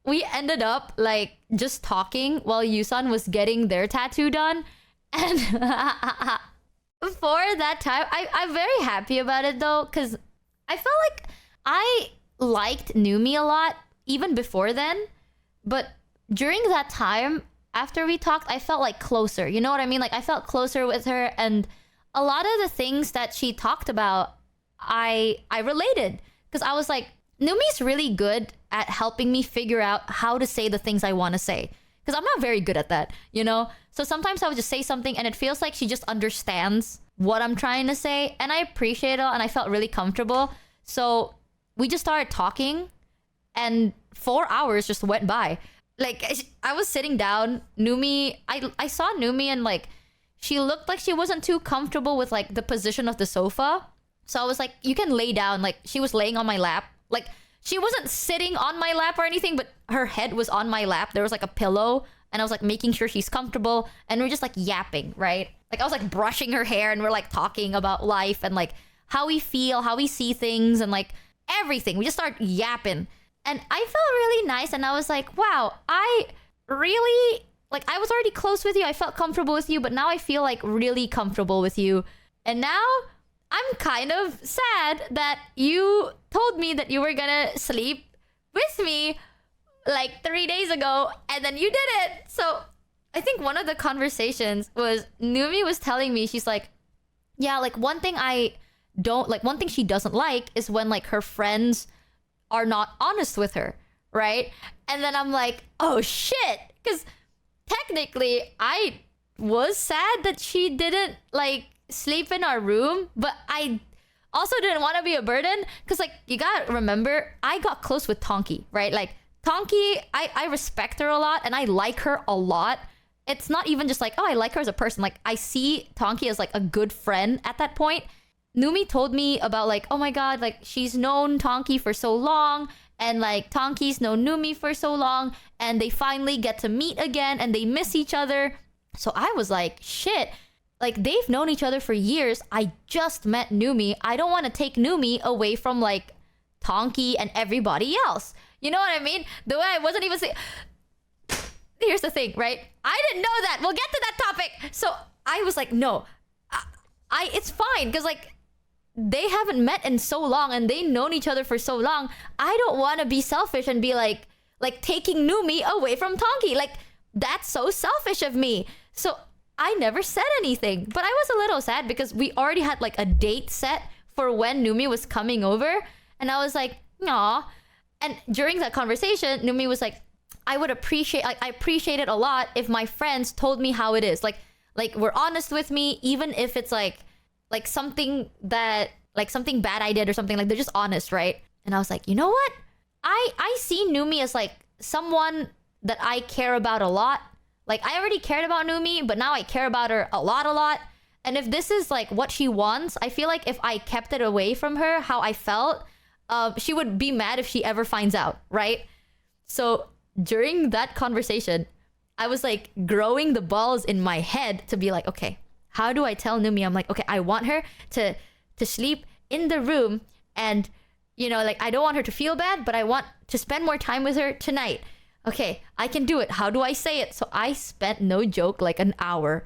we ended up like just talking while Yusan was getting their tattoo done. And for that time, I'm very happy about it though, because I felt like I liked Numi a lot even before then. But during that time, after we talked, I felt like closer. You know what I mean? Like I felt closer with her, and a lot of the things that she talked about, I related. Because I was like, Numi's really good at helping me figure out how to say the things I want to say. Because I'm not very good at that, you know? So sometimes I would just say something and it feels like she just understands what I'm trying to say. And I appreciate it and I felt really comfortable. So we just started talking and 4 hours just went by. Like, I was sitting down, Numi, I saw Numi and like, she looked like she wasn't too comfortable with like the position of the sofa. So I was like, you can lay down. Like, she was laying on my lap. Like, she wasn't sitting on my lap or anything, but her head was on my lap. There was like a pillow and I was like making sure she's comfortable. And we're just like yapping, right? Like I was like brushing her hair and we're like talking about life and like how we feel, how we see things and like everything. We just started yapping. And I felt really nice. And I was like, wow, I really, like I was already close with you. I felt comfortable with you, but now I feel like really comfortable with you. And now I'm kind of sad that you told me that you were gonna sleep with me like 3 days ago and then you did it. So I think one of the conversations was Numi was telling me, she's like, yeah, like one thing she doesn't like is when like her friends are not honest with her, right? And then I'm like, oh shit, because technically I was sad that she didn't like sleep in our room, but I also didn't want to be a burden because like you gotta remember I got close with Tonkie, right? Like Tonkie, I respect her a lot and I like her a lot. It's not even just like, oh, I like her as a person. Like I see Tonkie as like a good friend at that point. Numi told me about like, oh my god, like she's known Tonkie for so long and like Tonkie's known Numi for so long and they finally get to meet again and they miss each other. So I was like, shit, like they've known each other for years. I just met Numi. I don't want to take Numi away from like Tonkie and everybody else. You know what I mean? The way I wasn't even saying... Here's the thing, right? I didn't know that. We'll get to that topic. So I was like, no, it's fine. Because like they haven't met in so long and they've known each other for so long. I don't want to be selfish and be like taking Numi away from Tonkie. Like that's so selfish of me. So I never said anything, but I was a little sad because we already had like a date set for when Numi was coming over. And I was like, aw. And during that conversation, Numi was like, I appreciate it a lot if my friends told me how it is. Like were honest with me, even if it's like something that, like something bad I did or something, like they're just honest, right? And I was like, you know what? I see Numi as like someone that I care about a lot. Like I already cared about Numi, but now I care about her a lot. And if this is like what she wants, I feel like if I kept it away from her, how I felt, she would be mad if she ever finds out, right? So during that conversation, I was like growing the balls in my head to be like, okay, how do I tell Numi? I'm like, okay, I want her to sleep in the room and, you know, like I don't want her to feel bad, but I want to spend more time with her tonight. Okay, I can do it. How do I say it? So I spent, no joke, like an hour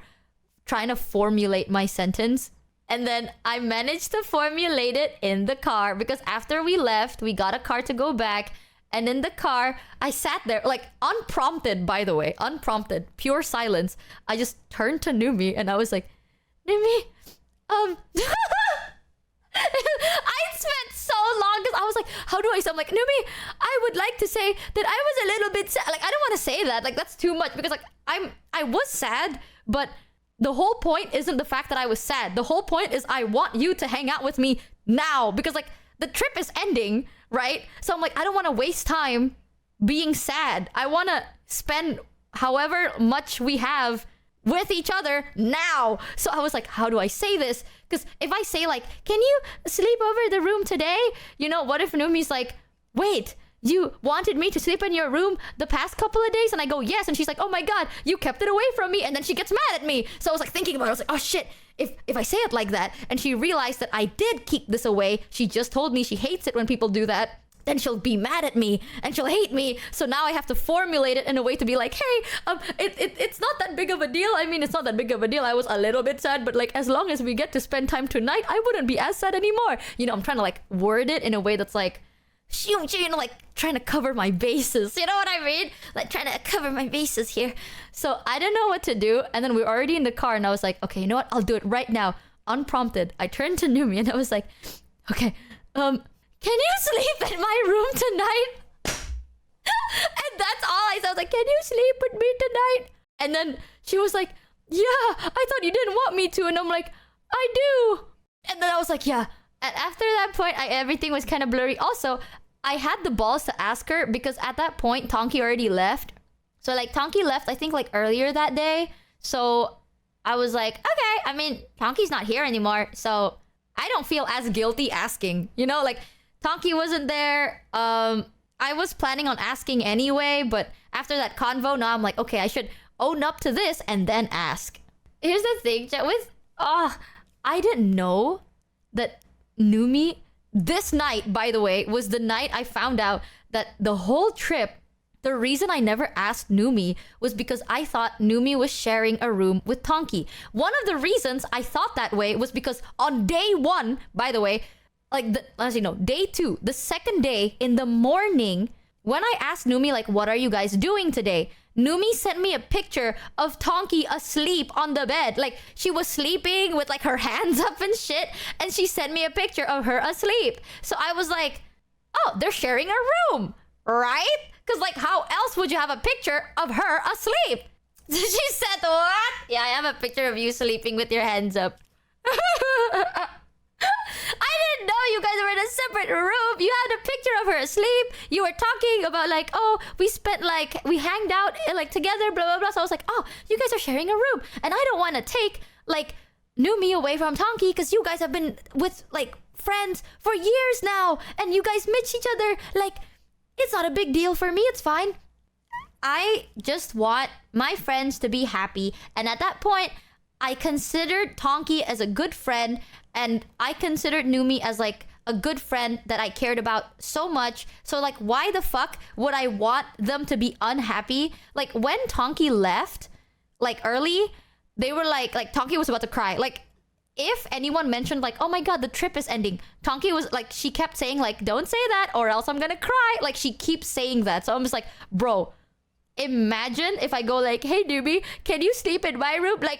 trying to formulate my sentence. And then I managed to formulate it in the car because after we left, we got a car to go back. And in the car, I sat there, like unprompted, by the way, unprompted, pure silence. I just turned to Numi and I was like, Numi, I spent so long because I was like, how do I say? I'm like, Numi, I would like to say that I was a little bit sad. Like, I don't want to say that. Like, that's too much because like I was sad, but the whole point isn't the fact that I was sad. The whole point is I want you to hang out with me now because like the trip is ending, right? So I'm like, I don't want to waste time being sad. I want to spend however much we have with each other now. So I was like, how do I say this? Because if I say like, can you sleep over the room today? You know, what if Numi's like, wait, you wanted me to sleep in your room the past couple of days? And I go, yes. And she's like, oh my God, you kept it away from me. And then she gets mad at me. So I was like thinking about it. I was like, oh shit, if I say it like that. And she realized that I did keep this away. She just told me she hates it when people do that. then she'll be mad at me and she'll hate me. So now I have to formulate it in a way to be like, hey, it's not that big of a deal. I mean, it's not that big of a deal. I was a little bit sad, but like, as long as we get to spend time tonight, I wouldn't be as sad anymore. You know, I'm trying to like word it in a way that's like, you know, like trying to cover my bases. You know what I mean? Like trying to cover my bases here. So I didn't know what to do. And then we were already in the car and I was like, okay, you know what? I'll do it right now. Unprompted. I turned to Numi and I was like, okay, can you sleep in my room tonight? And that's all I said. I was like, can you sleep with me tonight? And then she was like, yeah, I thought you didn't want me to. And I'm like, I do. And then I was like, yeah. And after that point, everything was kind of blurry. Also, I had the balls to ask her because at that point, Tonkie already left. So like Tonkie left, I think like earlier that day. So I was like, okay, I mean, Tonkie's not here anymore. So I don't feel as guilty asking, you know, like Tonkie wasn't there. I was planning on asking anyway, but after that convo, now I'm like, okay, I should own up to this and then ask. Here's the thing, chat with, I didn't know that Numi, this night, by the way, was the night I found out that the whole trip, the reason I never asked Numi was because I thought Numi was sharing a room with Tonkie. One of the reasons I thought that way was because on day one, by the way, like, day two, the second day in the morning, when I asked Numi, like, what are you guys doing today? Numi sent me a picture of Tonkie asleep on the bed. Like, she was sleeping with, like, her hands up and shit. And she sent me a picture of her asleep. So I was like, oh, they're sharing a room, right? Because, like, how else would you have a picture of her asleep? She said, what? Yeah, I have a picture of you sleeping with your hands up. I didn't know you guys were in a separate room. You had a picture of her asleep. You were talking about like, oh, we hanged out like together, blah, blah, blah. So I was like, oh, you guys are sharing a room. And I don't want to take like Numi away from Tonkie because you guys have been with like friends for years now. And you guys miss each other. Like, it's not a big deal for me. It's fine. I just want my friends to be happy. And at that point, I considered Tonkie as a good friend, and I considered Numi as like a good friend that I cared about so much. So like, why the fuck would I want them to be unhappy? Like when Tonkie left, like early, they were like Tonkie was about to cry. Like if anyone mentioned like, oh my god, the trip is ending, Tonkie was like, she kept saying like, don't say that or else I'm gonna cry. Like she keeps saying that. So I'm just like, bro, imagine if I go like, hey Numi, can you sleep in my room? Like,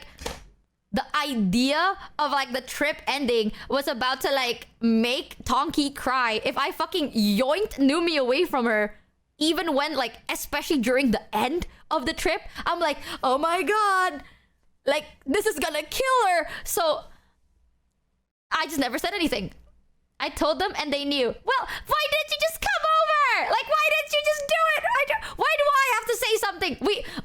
the idea of like the trip ending was about to like make Tonkie cry. If I fucking yoinked Numi away from her, even when like, especially during the end of the trip, I'm like, oh my god, like this is gonna kill her. So I just never said anything. I told them and they knew. Well, why didn't you just come over? Like, why didn't you just do it? Why do I have to say something?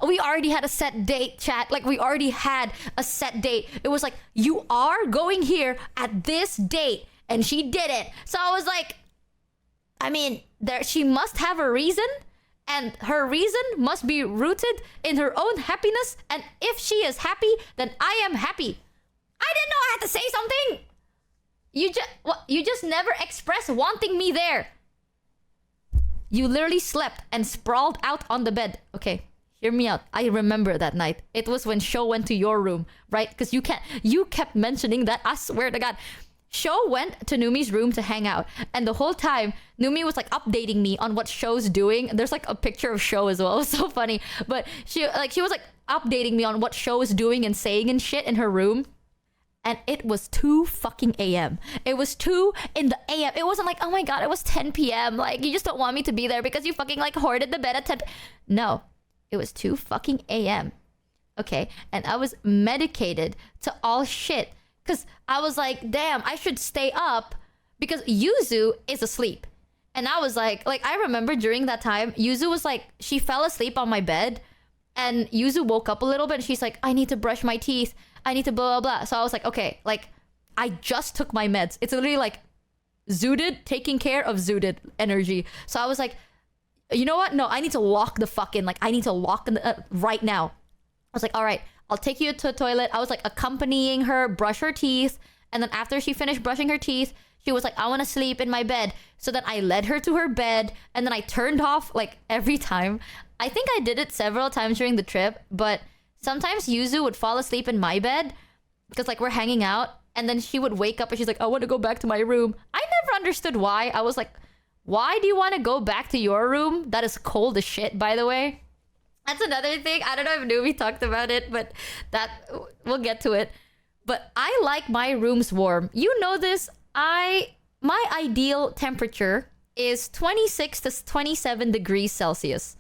We already had a set date, chat. Like, we already had a set date. It was like, you are going here at this date. And she didn't. So I was like, I mean, she must have a reason. And her reason must be rooted in her own happiness. And if she is happy, then I am happy. I didn't know I had to say something. You just never expressed wanting me there. You literally slept and sprawled out on the bed. Okay, hear me out. I remember that night. It was when Sho went to your room, right? Because you kept mentioning that. I swear to God. Sho went to Numi's room to hang out. And the whole time, Numi was like updating me on what Sho's doing. There's like a picture of Sho as well. It was so funny. But she was like updating me on what Sho was doing and saying and shit in her room. And it was 2 fucking a.m. It was 2 in the a.m. It wasn't like, oh my god, it was 10 p.m. Like, you just don't want me to be there because you fucking like hoarded the bed at 10 No, it was 2 fucking a.m. Okay, and I was medicated to all shit. Because I was like, damn, I should stay up because Yuzu is asleep. And I was like I remember during that time, Yuzu was like, she fell asleep on my bed. And Yuzu woke up a little bit and she's like, I need to brush my teeth. I need to blah, blah, blah. So I was like, okay, like, I just took my meds. It's literally like zooted, taking care of zooted energy. So I was like, you know what? No, I need to lock the fuck in. Like, I need to lock in right now. I was like, all right, I'll take you to the toilet. I was like accompanying her, brush her teeth. And then after she finished brushing her teeth, She was like, I want to sleep in my bed. So then I led her to her bed, and then I turned off like every time. I think I did it several times during the trip, but sometimes Yuzu would fall asleep in my bed because like we're hanging out, and then she would wake up and she's like, I want to go back to my room. I never understood why. I was like, why do you want to go back to your room? That is cold as shit, by the way. That's another thing. I don't know if Numi talked about it, but we'll get to it. But I like my rooms warm. You know this. My ideal temperature is 26 to 27 degrees Celsius.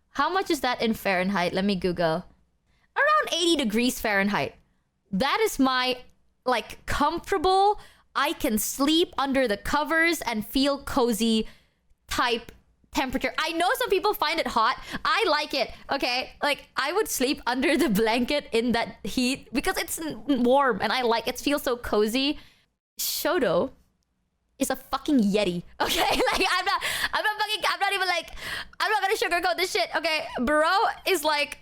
How much is that in Fahrenheit? Let me Google. Around 80 degrees Fahrenheit. That is my like comfortable, I can sleep under the covers and feel cozy type temperature. I know some people find it hot. I like it. Okay, like I would sleep under the blanket in that heat because it's warm and I like it. Feels so cozy. Shoto is a fucking Yeti. Okay, like I'm not gonna sugarcoat this shit. Okay, bro is like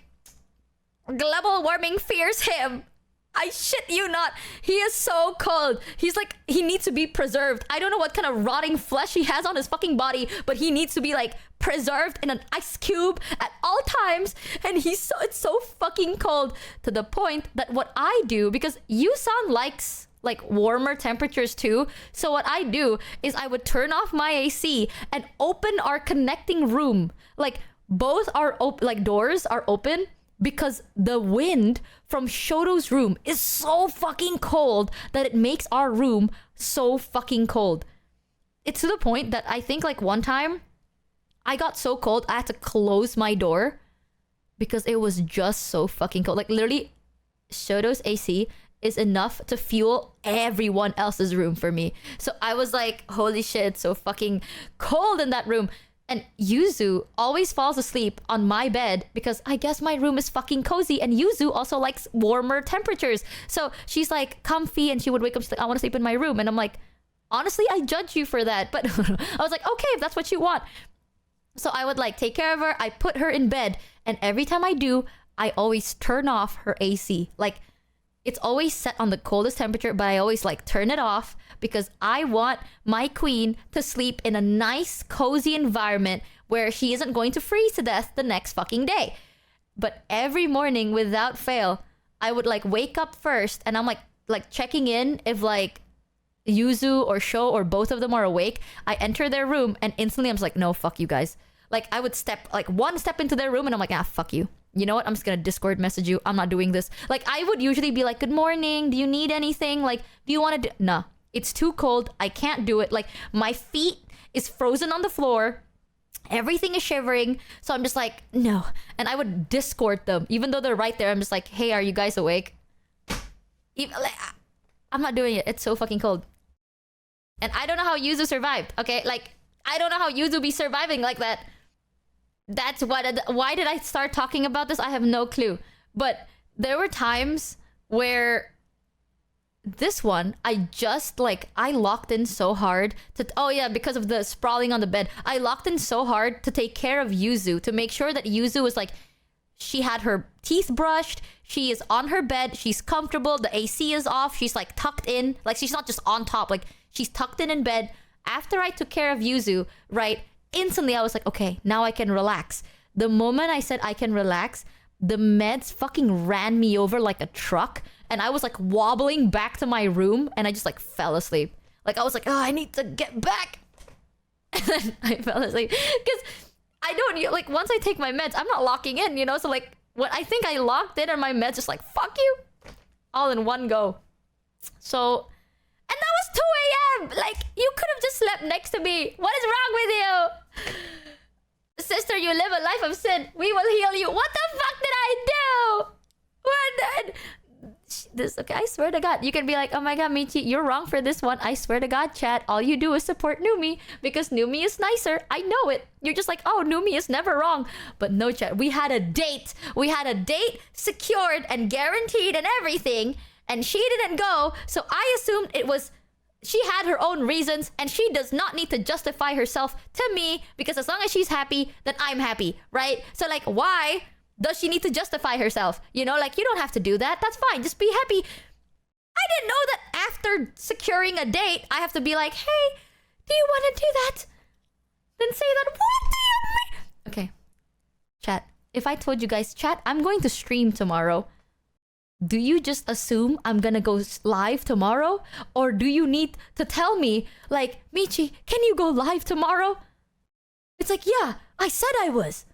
global warming fears him. I shit you not. He is so cold. He's like, he needs to be preserved. I don't know what kind of rotting flesh he has on his fucking body, but he needs to be like preserved in an ice cube at all times. And it's so fucking cold to the point that what I do, because Yusan likes like warmer temperatures too. So what I do is I would turn off my AC and open our connecting room. Like both our like doors are open, because the wind from Shoto's room is so fucking cold that it makes our room so fucking cold. It's to the point that I think like one time I got so cold I had to close my door because it was just so fucking cold. Like literally Shoto's AC is enough to fuel everyone else's room for me. So I was like, holy shit, it's so fucking cold in that room. And Yuzu always falls asleep on my bed because I guess my room is fucking cozy. And Yuzu also likes warmer temperatures. So she's like comfy and she would wake up, she's like, I want to sleep in my room. And I'm like, honestly, I judge you for that. But I was like, okay, if that's what you want. So I would like take care of her. I put her in bed. And every time I do, I always turn off her AC. Like it's always set on the coldest temperature, but I always like turn it off because I want my queen to sleep in a nice, cozy environment where she isn't going to freeze to death the next fucking day. But every morning, without fail, I would like wake up first and I'm like checking in if like Yuzu or Sho or both of them are awake. I enter their room and instantly I'm just like, no, fuck you guys. Like I would step like one step into their room and I'm like, ah, fuck you. You know what? I'm just gonna Discord message you. I'm not doing this. Like I would usually be like, good morning. Do you need anything? Like, do you want to do? Nah, it's too cold. I can't do it. Like my feet is frozen on the floor. Everything is shivering. So I'm just like, no. And I would Discord them. Even though they're right there, I'm just like, hey, are you guys awake? Like, I'm not doing it. It's so fucking cold. And I don't know how Yuzu survived. Okay, like I don't know how Yuzu be surviving like that. That's why did I start talking about this? I have no clue. But there were times where this one, I locked in so hard to, oh yeah, because of the sprawling on the bed. I locked in so hard to take care of Yuzu, to make sure that Yuzu was like, she had her teeth brushed, she is on her bed, she's comfortable, the AC is off, she's like tucked in, like she's not just on top, like she's tucked in bed. After I took care of Yuzu, right, instantly I was like, okay, now I can relax. The moment I said I can relax, the meds fucking ran me over like a truck and I was like wobbling back to my room and I just like fell asleep. Like I was like, oh, I need to get back. And then I fell asleep because I don't, like once I take my meds, I'm not locking in, you know? So like what I think I locked in and my meds just like, fuck you, all in one go. So, and that was 2 a.m. Like, you could have just slept next to me. What is wrong with you? Sister, you live a life of sin. We will heal you. What the fuck did I do? What did... This, okay, I swear to God. You can be like, oh my God, Michi, you're wrong for this one. I swear to God, chat. All you do is support Numi because Numi is nicer. I know it. You're just like, oh, Numi is never wrong. But no, chat. We had a date. We had a date secured and guaranteed and everything. And she didn't go, so I assumed it was... She had her own reasons, and she does not need to justify herself to me, because as long as she's happy, then I'm happy, right? So, like, why does she need to justify herself? You know, like, you don't have to do that. That's fine. Just be happy. I didn't know that after securing a date, I have to be like, hey, do you want to do that? Then say that, what do you mean? Okay. Chat, if I told you guys, chat, I'm going to stream tomorrow. Do you just assume I'm gonna go live tomorrow? Or do you need to tell me, like, Michi, can you go live tomorrow? It's like, yeah, I said I was.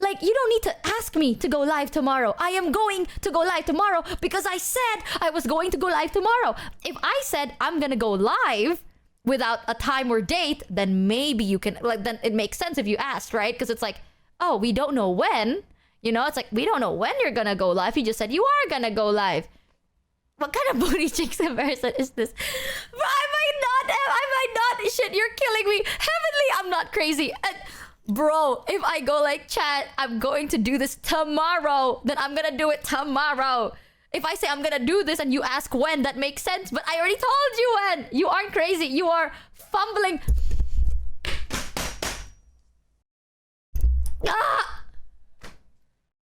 Like, you don't need to ask me to go live tomorrow. I am going to go live tomorrow because I said I was going to go live tomorrow. If I said I'm gonna go live without a time or date, then maybe you can, like, then it makes sense if you asked, right? Because it's like, oh, we don't know when. You know, it's like, we don't know when you're gonna go live. You just said you are gonna go live. What kind of booty cheeks comparison is this? But I might not. Shit, you're killing me. Heavenly, I'm not crazy. Bro, if I go like, chat, I'm going to do this tomorrow, then I'm gonna do it tomorrow. If I say I'm gonna do this and you ask when, that makes sense. But I already told you when. You aren't crazy. You are fumbling. Ah!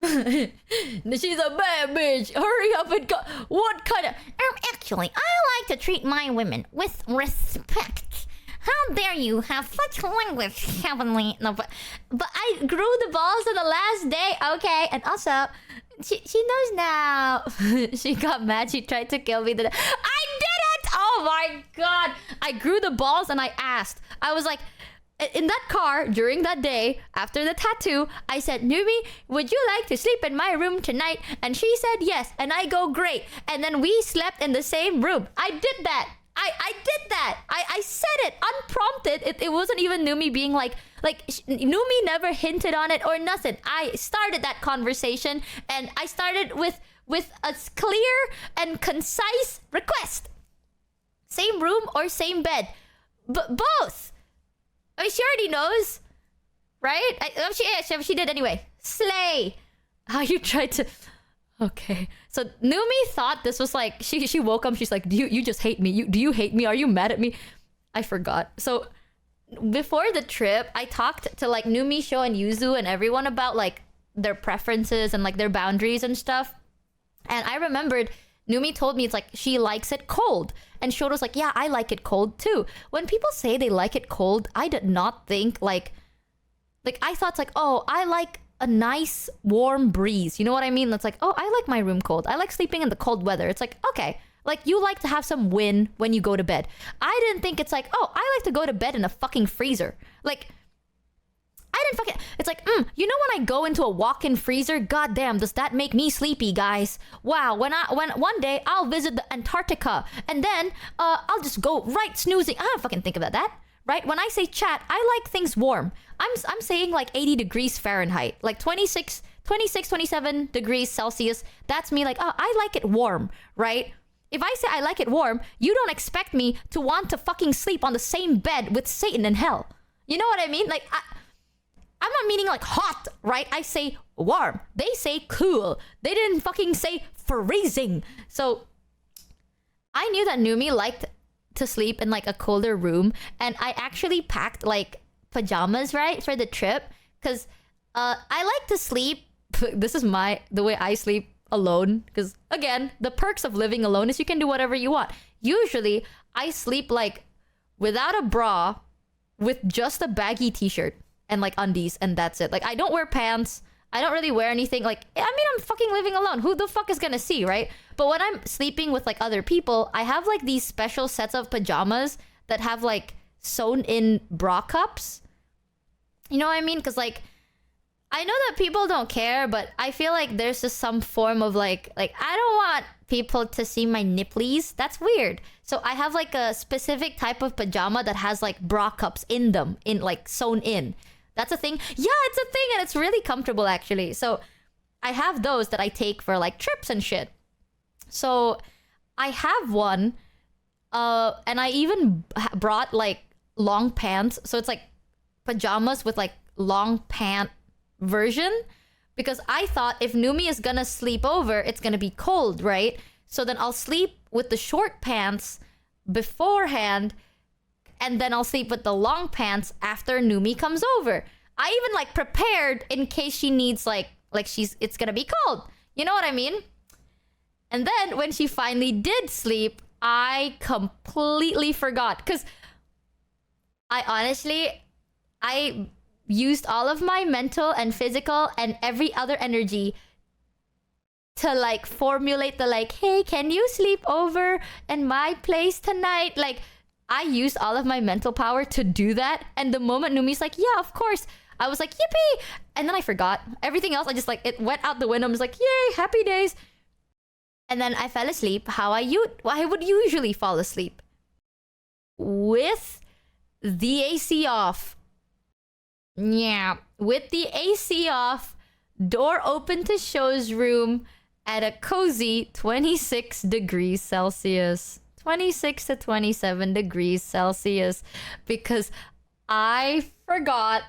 She's a bad bitch. Hurry up and go. What kind of... Actually, I like to treat my women with respect. How dare you have such language, Heavenly? No, but I grew the balls on the last day, okay? And also, she knows now. She got mad. She tried to kill me. I did it! Oh my god. I grew the balls and I asked. I was like... In that car, during that day, after the tattoo, I said, Numi, would you like to sleep in my room tonight? And she said yes. And I go, great. And then we slept in the same room. I did that. I did that. I said it unprompted. It wasn't even Numi being like Numi never hinted on it or nothing. I started that conversation and I started with a clear and concise request. Same room or same bed. But both. I mean, she already knows, right? She did anyway. Slay. How you tried to... Okay. So Numi thought this was like... She woke up, she's like, do you just hate me? Do you hate me? Are you mad at me? I forgot. So before the trip, I talked to like Numi, Sho, and Yuzu and everyone about like their preferences and like their boundaries and stuff. And I remembered... Numi told me it's like she likes it cold. And Shoto's like, yeah, I like it cold too. When people say they like it cold, I did not think like I thought it's like, oh, I like a nice warm breeze. You know what I mean? That's like, oh, I like my room cold. I like sleeping in the cold weather. It's like, okay. Like you like to have some wind when you go to bed. I didn't think it's like, oh, I like to go to bed in a fucking freezer. Like, I didn't fucking... It's like, you know when I go into a walk-in freezer? Goddamn, does that make me sleepy, guys? Wow, when one day I'll visit the Antarctica and then I'll just go right snoozing. I don't fucking think about that, right? When I say chat, I like things warm. I'm saying like 80 degrees Fahrenheit, like 26, 27 degrees Celsius. That's me like, oh, I like it warm, right? If I say I like it warm, you don't expect me to want to fucking sleep on the same bed with Satan in hell. You know what I mean? Like, I'm not meaning like hot, right? I say warm. They say cool. They didn't fucking say freezing. So I knew that Numi liked to sleep in like a colder room. And I actually packed like pajamas, right? For the trip. Because I like to sleep. This is the way I sleep alone. Because again, the perks of living alone is you can do whatever you want. Usually I sleep like without a bra with just a baggy t-shirt. And like undies, and that's it. Like I don't wear pants. I don't really wear anything. Like, I mean, I'm fucking living alone. Who the fuck is gonna see, right? But when I'm sleeping with like other people, I have like these special sets of pajamas that have like sewn in bra cups. You know what I mean? Because like I know that people don't care, but I feel like there's just some form of like I don't want people to see my nipplies. That's weird. So I have like a specific type of pajama that has like bra cups in them, in like sewn in. That's a thing. Yeah, it's a thing, and it's really comfortable actually. So I have those that I take for like trips and shit. So I have one, and I even brought like long pants. So it's like pajamas with like long pant version, because I thought if Numi is gonna sleep over, it's gonna be cold, right? So then I'll sleep with the short pants beforehand, and then I'll sleep with the long pants after Numi comes over. I even like prepared in case she needs like it's gonna be cold. You know what I mean? And then when she finally did sleep, I completely forgot. Because I used all of my mental and physical and every other energy to like formulate the like, hey, can you sleep over in my place tonight? Like, I used all of my mental power to do that. And the moment Numi's like, yeah, of course, I was like, yippee! And then I forgot. Everything else, I just like, it went out the window. I was like, yay, happy days. And then I fell asleep how I would usually fall asleep. With the AC off. Yeah, with the AC off, door open to Show's room at a cozy 26 degrees Celsius. 26 to 27 degrees Celsius. Because I forgot.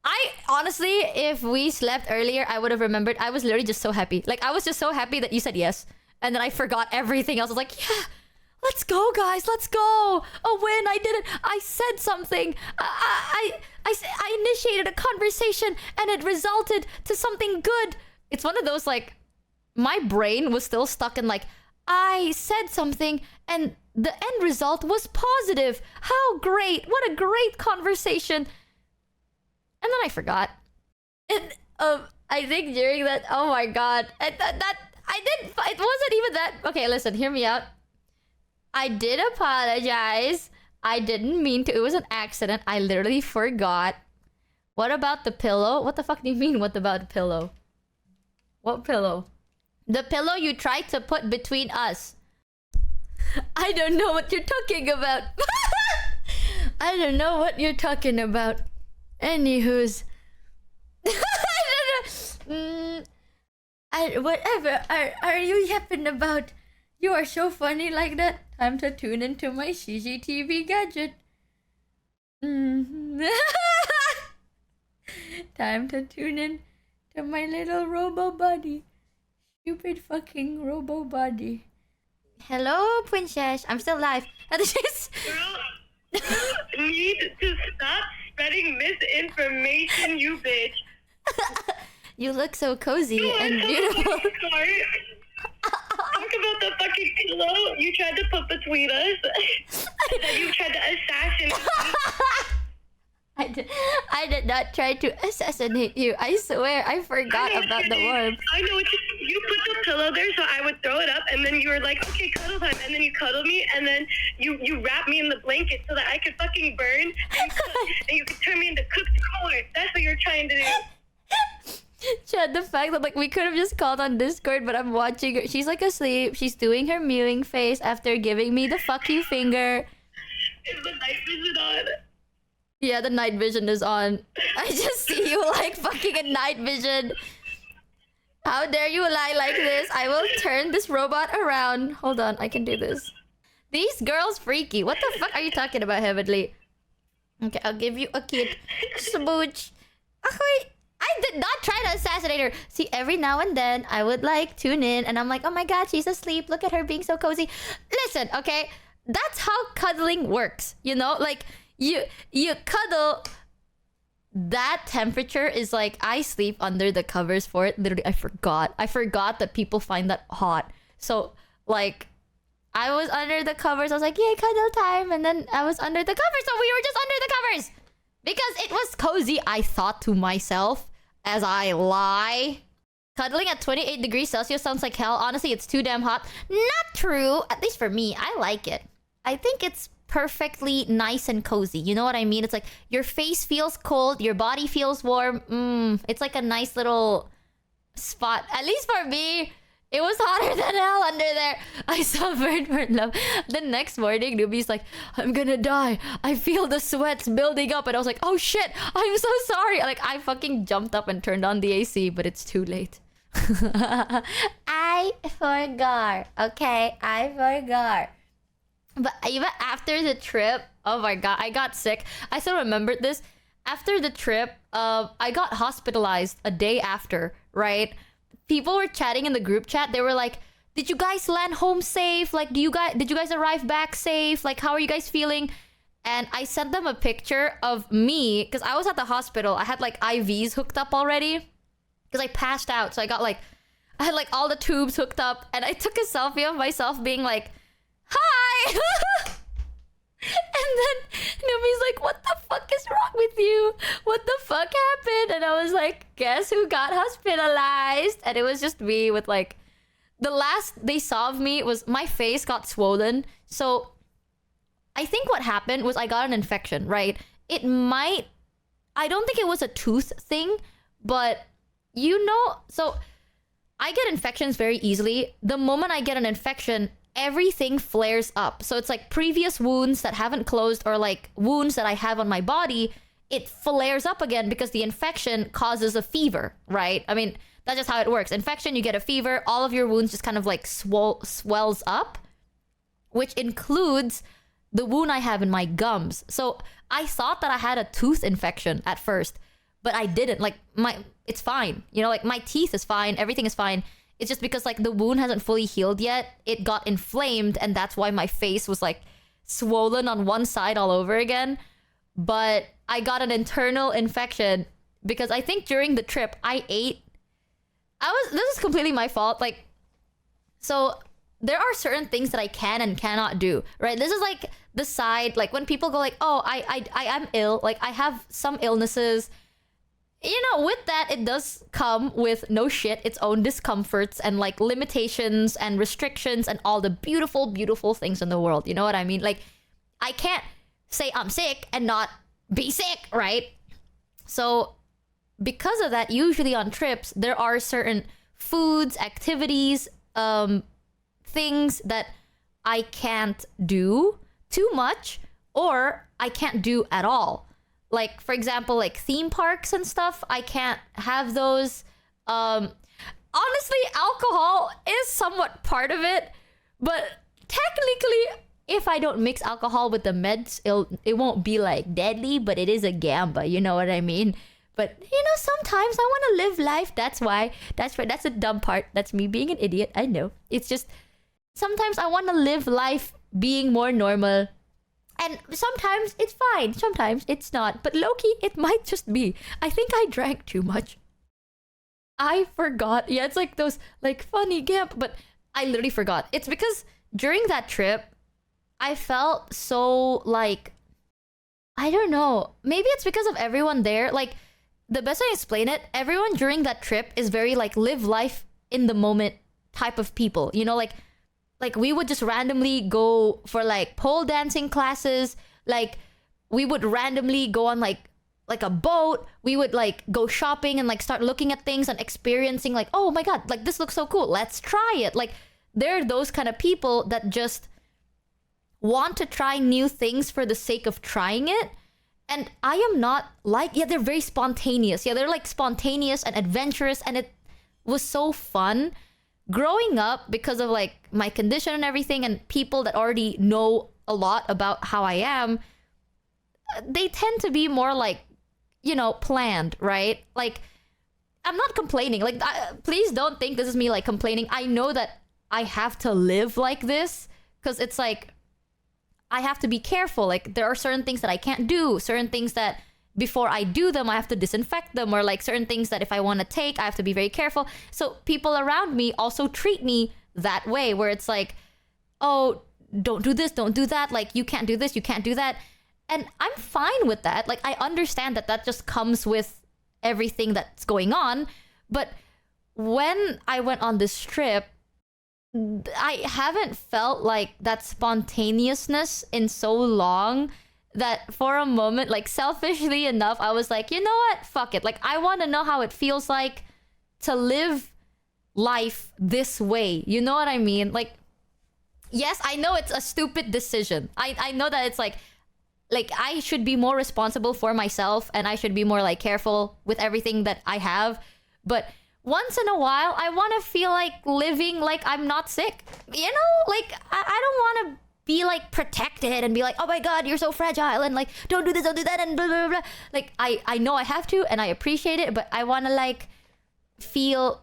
I honestly, if we slept earlier, I would have remembered. I was literally just so happy. Like, I was just so happy that you said yes. And then I forgot everything else. I was like, yeah, let's go, guys. Let's go. A win. I did it. I said something. I initiated a conversation and it resulted to something good. It's one of those, like, my brain was still stuck in, like, I said something and the end result was positive. How great. What a great conversation. And then I forgot. And I think during that, oh my god, it wasn't even that. Okay, listen, hear me out. I did apologize. I didn't mean to. It was an accident. I literally forgot. What about the pillow? What the fuck do you mean, what about the pillow? What pillow? The pillow you tried to put between us. I don't know what you're talking about. I don't know what you're talking about. Anywho's. Whatever are you yapping about? You are so funny like that. Time to tune into my CCTV gadget. Time to tune in to my little robo body. Stupid fucking robo body. Hello, princess. I'm still live. You need to stop spreading misinformation, you bitch. You look so cozy and beautiful. Sorry. Talk about the fucking pillow you tried to put between us. That you tried to assassinate me. I did not try to assassinate you. I swear, I forgot about the warmth. I know you put the pillow there so I would throw it up, and then you were like, okay, cuddle time, and then you cuddled me, and then you wrapped me in the blanket so that I could fucking burn and cook, and you could turn me into cooked corn. That's what you're trying to do. Chad, the fact that like we could have just called on Discord, but I'm watching her. She's like asleep. She's doing her mewing face after giving me the fuck you finger. Is the night vision on? Yeah, the night vision is on. I just see you like fucking in night vision. How dare you lie like this? I will turn this robot around. Hold on, I can do this. These girls freaky. What the fuck are you talking about, Heavenly? Okay, I'll give you a kid. Smooch. Oh, wait. I did not try to assassinate her. See, every now and then, I would like tune in and I'm like, oh my god, she's asleep. Look at her being so cozy. Listen, okay? That's how cuddling works. You know? Like, you cuddle. That temperature is like, I sleep under the covers for it. Literally, I forgot that people find that hot. So, like, I was under the covers. I was like, yay, cuddle time. And then I was under the covers. So we were just under the covers. Because it was cozy, I thought to myself, as I lie. Cuddling at 28 degrees Celsius sounds like hell. Honestly, it's too damn hot. Not true. At least for me, I like it. I think it's perfectly nice and cozy. You know what I mean? It's like your face feels cold, your body feels warm. It's like a nice little spot. At least for me, it was hotter than hell under there. I suffered for love. The next morning, Numi's like, I'm gonna die. I feel the sweats building up. And I was like, oh shit, I'm so sorry. Like, I fucking jumped up and turned on the AC, but it's too late. I forgot. Okay, I forgot. But even after the trip, oh my god, I got sick. I still remembered this. After the trip, I got hospitalized a day after, right? People were chatting in the group chat. They were like, did you guys land home safe? Like, did you guys arrive back safe? Like, how are you guys feeling? And I sent them a picture of me, because I was at the hospital. I had like IVs hooked up already, because I passed out. So I got like, I had like all the tubes hooked up, and I took a selfie of myself being like, "Hi." And then Numi's like, "What the fuck is wrong with you? What the fuck happened?" And I was like, "Guess who got hospitalized?" And it was just me with like, the last they saw of me was my face got swollen. So I think what happened was I got an infection, right? I don't think it was a tooth thing, but so I get infections very easily. The moment I get an infection, everything flares up. So it's like previous wounds that haven't closed, or like wounds that I have on my body, it flares up again because the infection causes a fever, right? I mean, that's just how it works. Infection, you get a fever, all of your wounds just kind of like swells up, which includes the wound I have in my gums. So I thought that I had a tooth infection at first, but I didn't. Like it's fine. Like my teeth is fine, everything is fine. It's just because like the wound hasn't fully healed yet. It got inflamed, and that's why my face was like swollen on one side all over again. But I got an internal infection because I think during the trip this is completely my fault. Like, so there are certain things that I can and cannot do, right? This is like the side, like when people go like, "Oh, I am ill." Like I have some illnesses. With that, it does come with its own discomforts and like limitations and restrictions and all the beautiful, beautiful things in the world. You know what I mean? Like, I can't say I'm sick and not be sick, right? So because of that, usually on trips, there are certain foods, activities, things that I can't do too much, or I can't do at all. Like, for example, like theme parks and stuff, I can't have those. Honestly, alcohol is somewhat part of it, but technically, if I don't mix alcohol with the meds, it won't be like deadly, but it is a gamba, you know what I mean? But sometimes I want to live life. That's why. That's the dumb part. That's me being an idiot. I know. It's just sometimes I want to live life being more normal. And sometimes it's fine. Sometimes it's not. But low-key, it might just be. I think I drank too much. I forgot. Yeah, it's like those like funny gamp, but I literally forgot. It's because during that trip, I felt so like, I don't know. Maybe it's because of everyone there. Like, the best way to explain it, everyone during that trip is very like live life in the moment type of people. Like we would just randomly go for like pole dancing classes. Like we would randomly go on like a boat. We would like go shopping and like start looking at things and experiencing like, oh my God, like this looks so cool. Let's try it. Like they're those kind of people that just want to try new things for the sake of trying it. And I am not like, they're very spontaneous. Yeah, they're like spontaneous and adventurous, and it was so fun. Growing up, because of like my condition and everything, and people that already know a lot about how I am, they tend to be more like, planned, right? Like, I'm not complaining. Like, please don't think this is me like complaining. I know that I have to live like this because it's like, I have to be careful. Like, there are certain things that I can't do, certain things that before I do them, I have to disinfect them, or like certain things that if I want to take, I have to be very careful. So people around me also treat me that way, where it's like, oh, don't do this, don't do that. Like, you can't do this, you can't do that. And I'm fine with that. Like, I understand that just comes with everything that's going on. But when I went on this trip, I haven't felt like that spontaneousness in so long that for a moment, like selfishly enough, I was like, you know what? Fuck it. Like, I want to know how it feels like to live life this way. You know what I mean? Like, yes, I know it's a stupid decision. I know that it's like I should be more responsible for myself, and I should be more like careful with everything that I have. But once in a while, I want to feel like living like I'm not sick. You know? Like, I don't want to be like protected and be like, oh my God, you're so fragile, and like, don't do this, don't do that, and blah, blah, blah. Like, I know I have to, and I appreciate it, but I want to like feel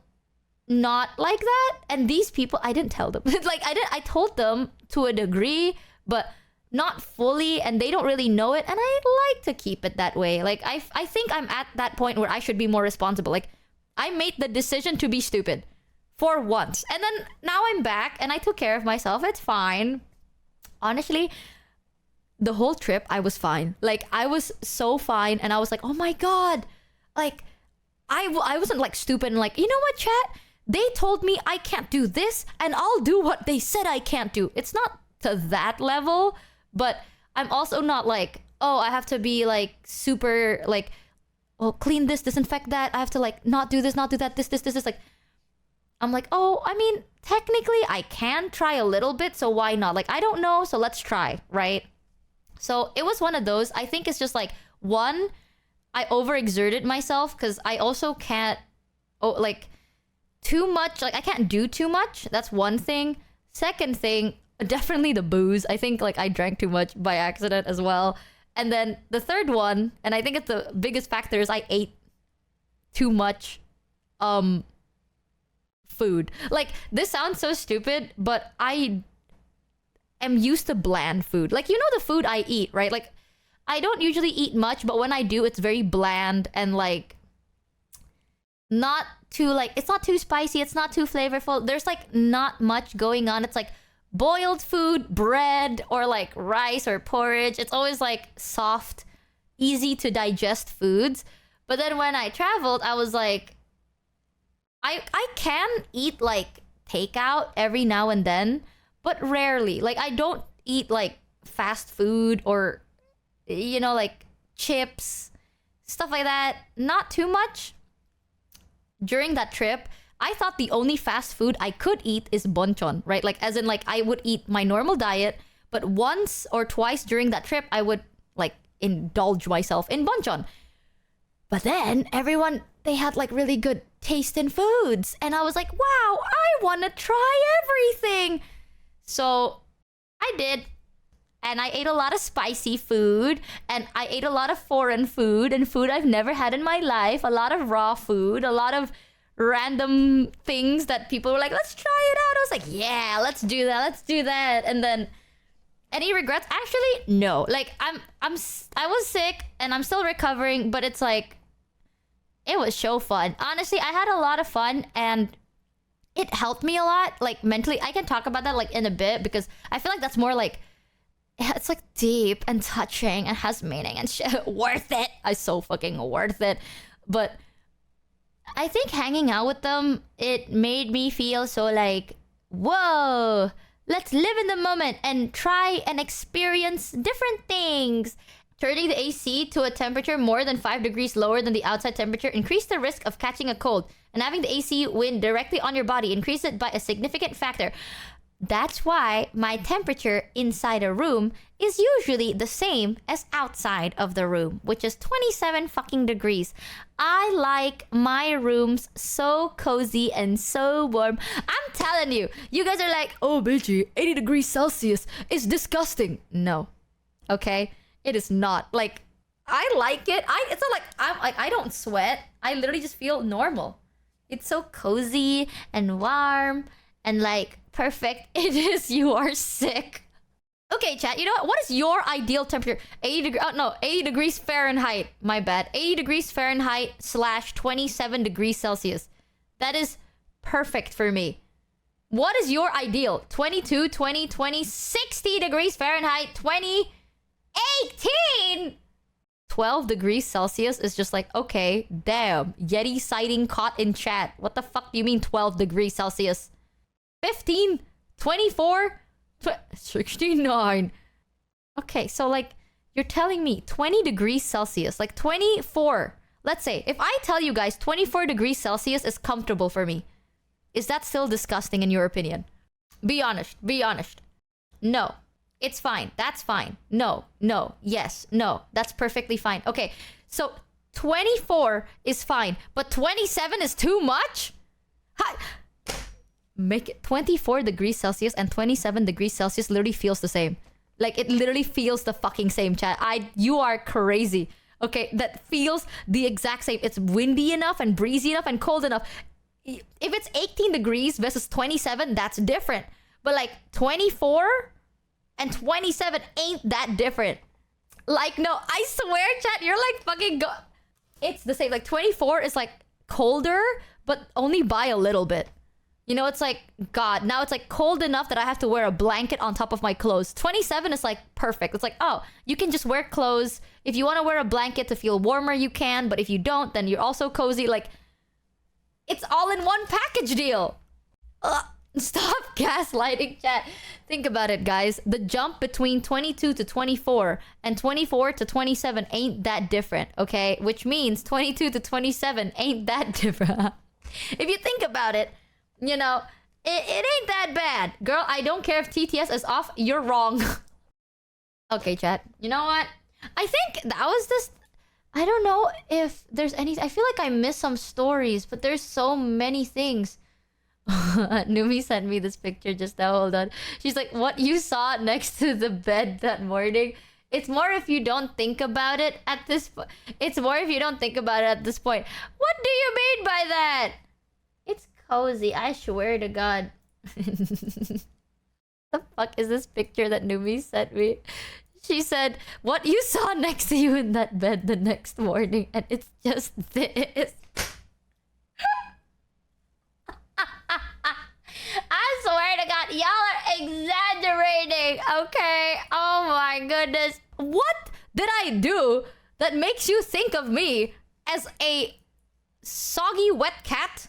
not like that. And these people, I didn't tell them. Like, I told them to a degree, but not fully, and they don't really know it. And I like to keep it that way. Like, I think I'm at that point where I should be more responsible. Like, I made the decision to be stupid for once. And then now I'm back and I took care of myself. It's fine. Honestly, the whole trip I was fine. Like I was so fine and I was like, oh my god. Like I wasn't like stupid and like, you know what, chat? They told me I can't do this and I'll do what they said I can't do. It's not to that level, but I'm also not like, oh, I have to be like super like, well, clean this, disinfect that. I have to like not do this, not do that, this. Like, I'm like, oh, I mean, technically I can try a little bit, so why not? Like, I don't know, so let's try, right? So it was one of those. I think it's just like, one, I overexerted myself because I also can't, like, too much. Like, I can't do too much. That's one thing. Second thing, definitely the booze. I think like I drank too much by accident as well. And then the third one, and I think it's the biggest factor, is I ate too much food. Like, this sounds so stupid, but I am used to bland food. Like, you know the food I eat, right? Like, I don't usually eat much, but when I do, it's very bland and like not too like, it's not too spicy, it's not too flavorful. There's like not much going on. It's like boiled food, bread, or like rice or porridge. It's always like soft, easy to digest foods. But then when I traveled, I was like, I can eat like takeout every now and then, but rarely. Like, I don't eat like fast food or, you know, like chips, stuff like that. Not too much. During that trip, I thought the only fast food I could eat is bonchon, right? Like, as in, like, I would eat my normal diet, but once or twice during that trip, I would, like, indulge myself in bonchon. But then, everyone, they had, like, really good taste in foods. And I was like, wow, I want to try everything. So, I did. And I ate a lot of spicy food. And I ate a lot of foreign food and food I've never had in my life. A lot of raw food. A lot of random things that people were like, let's try it out. I was like, yeah, let's do that. And then, any regrets? Actually, no. Like, I was sick and I'm still recovering, but it's like, it was so fun. Honestly, I had a lot of fun and it helped me a lot, like, mentally. I can talk about that, like, in a bit, because I feel like that's more like, it's like deep and touching and has meaning and shit. Worth it. It's so fucking worth it. But I think hanging out with them, it made me feel so like, whoa, let's live in the moment and try and experience different things. Turning the AC to a temperature more than 5 degrees lower than the outside temperature increased the risk of catching a cold. And having the AC wind directly on your body increased it by a significant factor. That's why my temperature inside a room is usually the same as outside of the room, which is 27 fucking degrees. I like my rooms so cozy and so warm. I'm telling you, you guys are like, oh, Michi, 80 degrees Celsius is disgusting. No. Okay? It is not. Like, I like it. It's not like I don't sweat. I literally just feel normal. It's so cozy and warm and like perfect. It is. You are sick. Okay, chat. You know what? What is your ideal temperature? 80 degrees Fahrenheit. My bad. 80 degrees Fahrenheit / 27 degrees Celsius. That is perfect for me. What is your ideal? 22, 20, 20, 60 degrees Fahrenheit, 20, 18! 12 degrees Celsius is just like, okay, damn. Yeti sighting caught in chat. What the fuck do you mean 12 degrees Celsius? 15, 24, 69. Okay, so like, you're telling me 20 degrees Celsius, like 24. Let's say, if I tell you guys 24 degrees Celsius is comfortable for me, is that still disgusting in your opinion? Be honest, be honest. No, it's fine, that's fine. No, no, yes, no, that's perfectly fine. Okay, so 24 is fine, but 27 is too much? Make it 24 degrees Celsius and 27 degrees Celsius literally feels the same. Like, it literally feels the fucking same, chat. You are crazy. Okay, that feels the exact same. It's windy enough and breezy enough and cold enough. If it's 18 degrees versus 27, that's different. But like 24 and 27 ain't that different. Like, no, I swear, chat, you're like fucking it's the same. Like 24 is like colder, but only by a little bit. You know, it's like, God, now it's like cold enough that I have to wear a blanket on top of my clothes. 27 is like perfect. It's like, oh, you can just wear clothes. If you want to wear a blanket to feel warmer, you can. But if you don't, then you're also cozy. Like, it's all in one package deal. Stop gaslighting, chat. Think about it, guys. The jump between 22 to 24 and 24 to 27 ain't that different, okay? Which means 22 to 27 ain't that different. If you think about it, you know, it ain't that bad. Girl, I don't care if TTS is off. You're wrong. Okay, chat. You know what? I think that was this... I don't know if there's any... I feel like I missed some stories, but there's so many things. Numi sent me this picture just now. Hold on. She's like, what you saw next to the bed that morning? It's more if you don't think about it at this point. It's more if you don't think about it at this point. What do you mean by that? It's cozy. I swear to God. The fuck is this picture that Numi sent me? She said, what you saw next to you in that bed the next morning. And it's just this. I swear to God, y'all are exaggerating, okay? Oh my goodness. What did I do that makes you think of me as a soggy wet cat?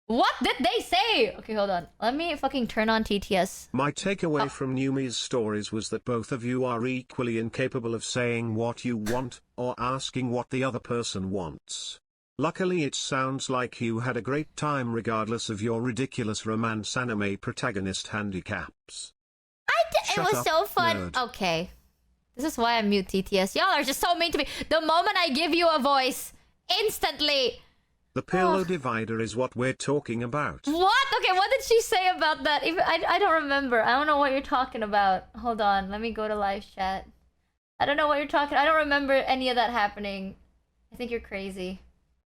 What did they say? Okay, hold on. Let me fucking turn on TTS. My takeaway from Numi's stories was that both of you are equally incapable of saying what you want or asking what the other person wants. Luckily it sounds like you had a great time regardless of your ridiculous romance anime protagonist handicaps. It was so fun. Nerd. Okay. This is why I mute TTS. Y'all are just so mean to me. The moment I give you a voice, instantly... The pillow divider is what we're talking about. What? Okay, what did she say about that? Even I don't remember. I don't know what you're talking about. Hold on. Let me go to live chat. I don't know what you're talking... I don't remember any of that happening. I think you're crazy.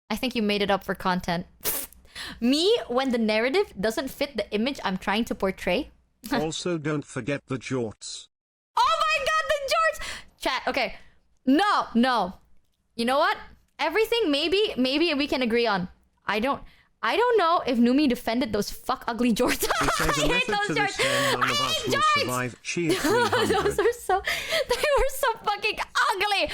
I think you made it up for content. Me, when the narrative doesn't fit the image I'm trying to portray. Also, don't forget the jorts. Oh my God, the jorts! Chat, okay. No. You know what? Everything maybe we can agree on. I don't know if Numi defended those fuck ugly jorts. I hate those jorts. I hate jorts. Those are so... They were so fucking ugly.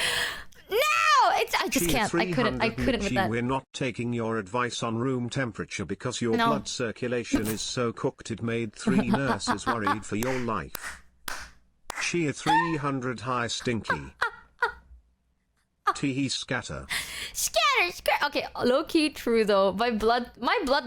No! I just can't. I couldn't with that. We're not taking your advice on room temperature because your blood circulation is so cooked it made 3 nurses worried for your life. Cheer 300 high stinky. Tee scatter. Scatter. Okay, low key true though. My blood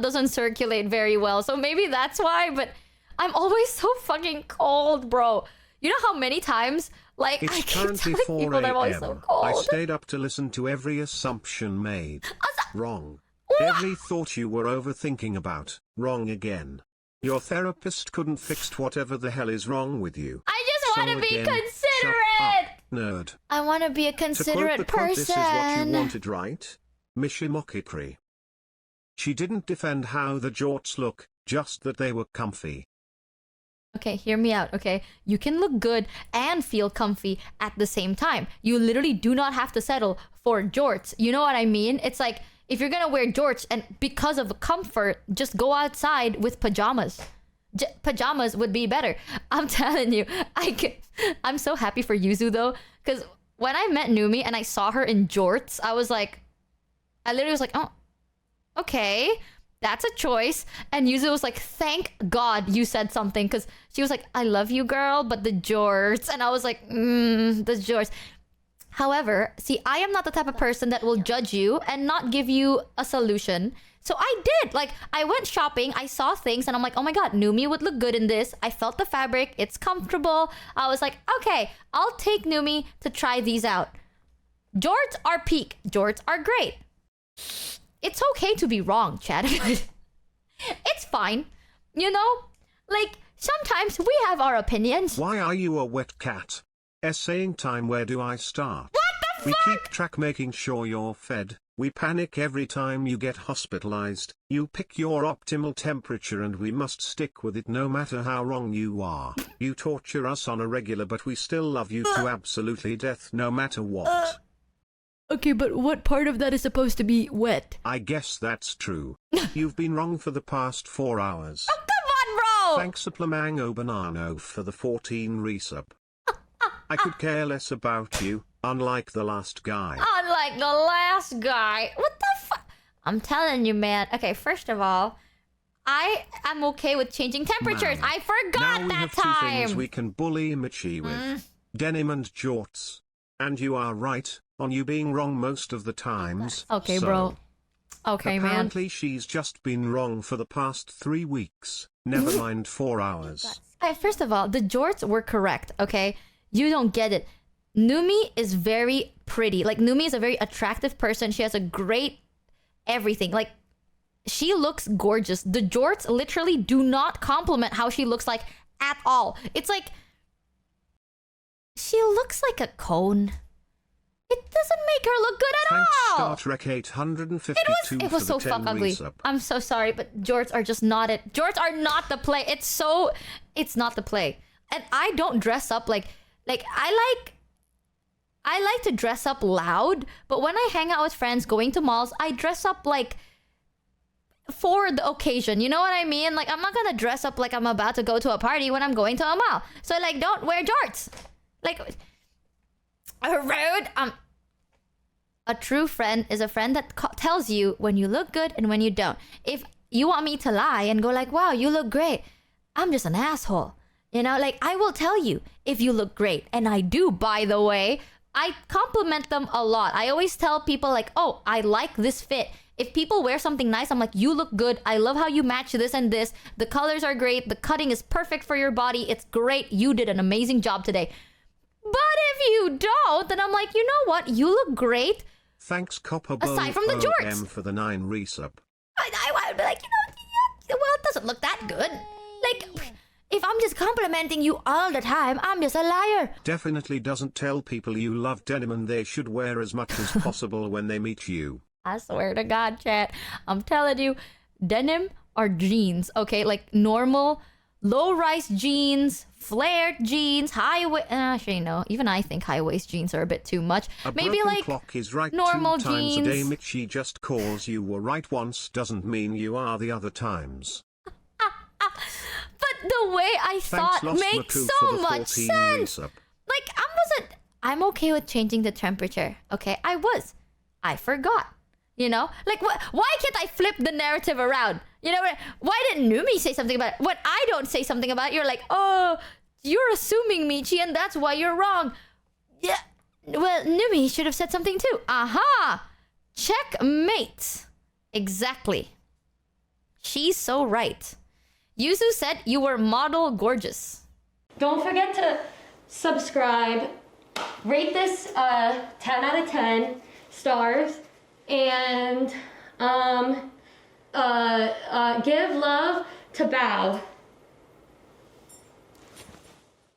doesn't circulate very well, so maybe that's why. But I'm always so fucking cold, bro. You know how many times? Like, it's I keep currently telling 4 people that I'm always so a.m. cold. I stayed up to listen to every assumption made. Wrong. Every thought you were overthinking about. Wrong again. Your therapist couldn't fix whatever the hell is wrong with you. I just want to be again, considerate. Shut up, nerd. I want to be a considerate to quote the quote, person. this is what you wanted, right? Mishimokikri. She didn't defend how the jorts look, just that they were comfy. Okay, hear me out, okay? You can look good and feel comfy at the same time. You literally do not have to settle for jorts. You know what I mean? It's like, if you're gonna wear jorts and because of comfort, just go outside with pajamas. Pajamas would be better. I'm telling you. I'm so happy for Yuzu though, because when I met Numi and I saw her in jorts, I literally was like, oh, okay. That's a choice. And Yuzu was like, thank God you said something. Because she was like, I love you, girl, but the jorts. And I was like, the jorts. However, see, I am not the type of person that will judge you and not give you a solution. So I did. Like, I went shopping. I saw things. And I'm like, oh my God, Numi would look good in this. I felt the fabric. It's comfortable. I was like, okay, I'll take Numi to try these out. Jorts are peak. Jorts are great. It's okay to be wrong, Chad. It's fine. You know? Like, sometimes we have our opinions. Why are you a wet cat? Essaying time, where do I start? What the We fuck? keep track making sure you're fed. We panic every time you get hospitalized. You pick your optimal temperature and we must stick with it no matter how wrong you are. You torture us on a regular but we still love you to absolutely death no matter what. Okay, but what part of that is supposed to be wet? I guess that's true. You've been wrong for the past 4 hours. Oh, come on, bro! Thanks Supplemango Banano for the 14 resub. I could care less about you, unlike the last guy. Unlike the last guy. What the fuck? I'm telling you, man. Okay, first of all, I am okay with changing temperatures. Man. I forgot Now we that have two things time. we can bully Michi with. Denim and jorts. And you are right, on you being wrong most of the times. Okay, so, bro. Okay, man. Apparently she's just been wrong for the past 3 weeks. Never mind 4 hours. First of all, the jorts were correct, okay? You don't get it. Numi is very pretty. Like, Numi is a very attractive person. She has a great everything. Like, she looks gorgeous. The jorts literally do not compliment how she looks like at all. It's like, she looks like a cone. It doesn't make her look good at Thanks all. Star Trek 852 It was for so the 10 fuck ugly. resub. I'm so sorry, but jorts are just not it. Jorts are not the play. It's not the play. And I don't dress up like I like to dress up loud, but when I hang out with friends going to malls, I dress up like for the occasion. You know what I mean? Like, I'm not gonna dress up like I'm about to go to a party when I'm going to a mall. So like, don't wear jorts. Like, rude. A true friend is a friend that tells you when you look good and when you don't. If you want me to lie and go like, wow, you look great, I'm just an asshole. You know, like, I will tell you if you look great. And I do, by the way. I compliment them a lot. I always tell people like, oh, I like this fit. If people wear something nice, I'm like, you look good. I love how you match this and this. The colors are great. The cutting is perfect for your body. It's great. You did an amazing job today. But if you don't, then I'm like, you know what? You look great. Thanks Copper Aside from the jorts. for the 9 resub. I would be like, you know, yeah, well, it doesn't look that good. Like, if I'm just complimenting you all the time, I'm just a liar. Definitely doesn't tell people you love denim and they should wear as much as possible when they meet you. I swear to God, chat. I'm telling you, denim are jeans, okay? Like normal, low-rise jeans, flared jeans, high-waist... actually, no. Even I think high-waist jeans are a bit too much. A Maybe broken like clock is right normal 2 times jeans. a day. Michi just calls you were right once doesn't mean you are the other times. But the way I thought Lost makes Maku so for the much 14 sense. resub. Like, I'm okay with changing the temperature, okay? I forgot. You know? Like, why can't I flip the narrative around? You know, why didn't Numi say something about it? When I don't say something about it, you're like, oh, you're assuming, Michi, and that's why you're wrong. Yeah, well, Numi should have said something too. Aha! Checkmate. Exactly. She's so right. Yuzu said you were model gorgeous. Don't forget to subscribe, rate this 10 out of 10 stars, and give love to Bao.